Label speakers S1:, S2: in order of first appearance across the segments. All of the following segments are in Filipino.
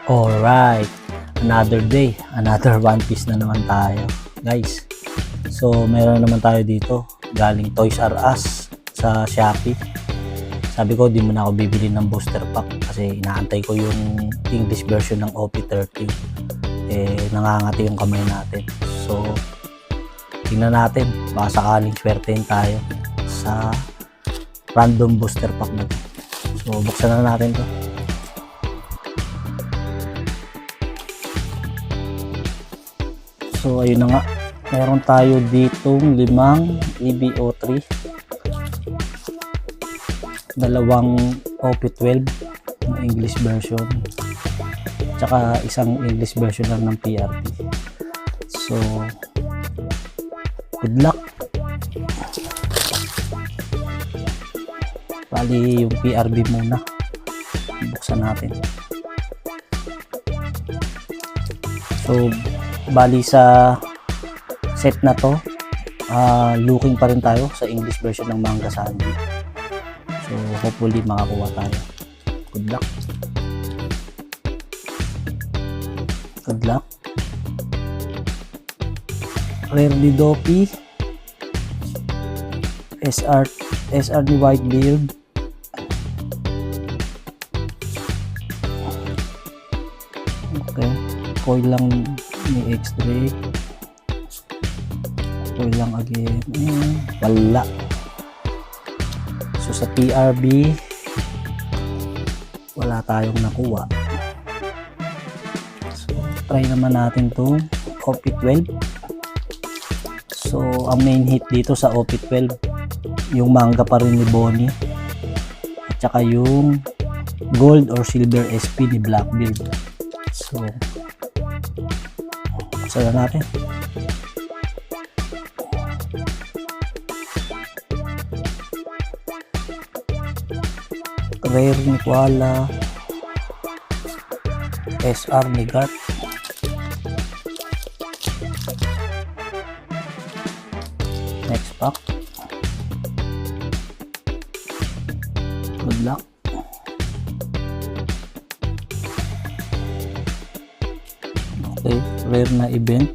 S1: Alright, another day, another One Piece na naman tayo, guys. So, meron naman tayo dito, galing Toys R Us sa Shopee. Sabi ko, di mo na ako bibili ng booster pack kasi inaantay ko yung English version ng OP-13. Nangangati yung kamay natin. So, tingnan natin, baka sakaling swertein tayo sa random booster pack na to. So, buksan na natin to. So ayun na nga, meron tayo ditong 5 EBO3, 2 OP12 na English version, tsaka isang English version lang ng PRB. So good luck. Bali yung PRB muna, buksan natin. So bali sa set na to, looking pa rin tayo sa English version ng Manga Sanji. So hopefully makakuha tayo. Good luck. Good luck. Rare ni Doppy, SR ni Whitebeard, okay, coil lang ni X-ray, coil lang again, wala. So sa PRB wala tayong nakuha. So try naman natin to OP12. So ang main hit dito sa OP12 yung manga pa rin ni Bonnie at saka yung gold or silver SP ni Blackbeard. So buksan na natin. Rare ni Koala, SR ni Garth, next pack. Good luck. Okay, rare na event,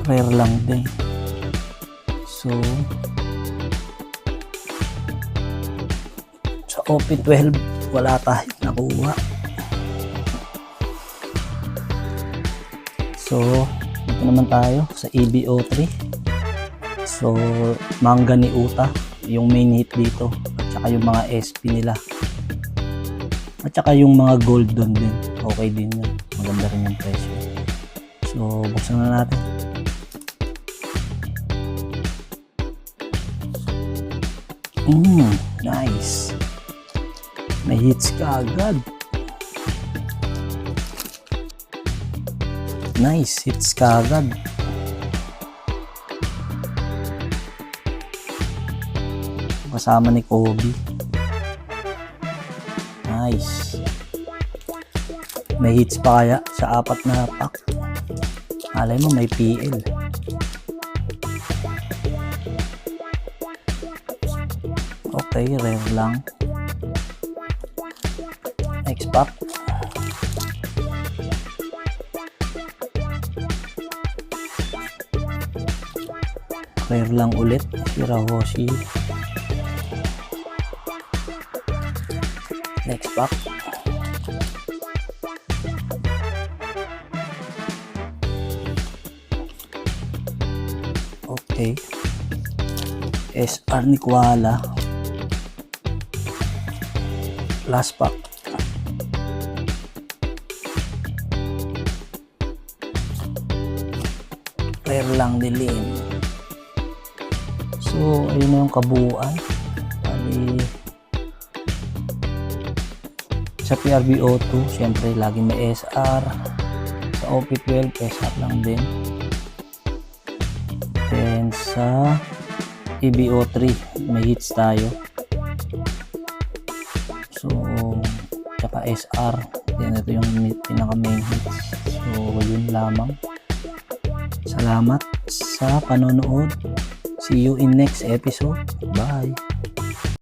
S1: rare lang din. So sa OP12 wala tayong nakuha. So dito naman tayo sa EBO3. So manga ni Uta yung main hit dito, at saka yung mga SP nila, at saka yung mga gold doon din, okay din yun, maganda rin yung presyo. So buksan na natin. Nice, may hits ka agad. Nice, hits ka agad. Kasama ni Kobe. Nice. May hits pa kaya sa 4 na pack? Alay mo may PL. Okay, rare lang. Next pack. Rare lang ulit. Shirahoshi. Next pack. Okay. SR ni Koala. Last pack. Rare lang dilim. So ayun na yung kabuuan. Bali sa PRBO2 syempre lagi may SR, sa OP12 SR lang din, then sa EBO3 may hits tayo, so tsaka SR, then ito yung pinaka main hits. So yun lamang, salamat sa panonood, see you in next episode, bye.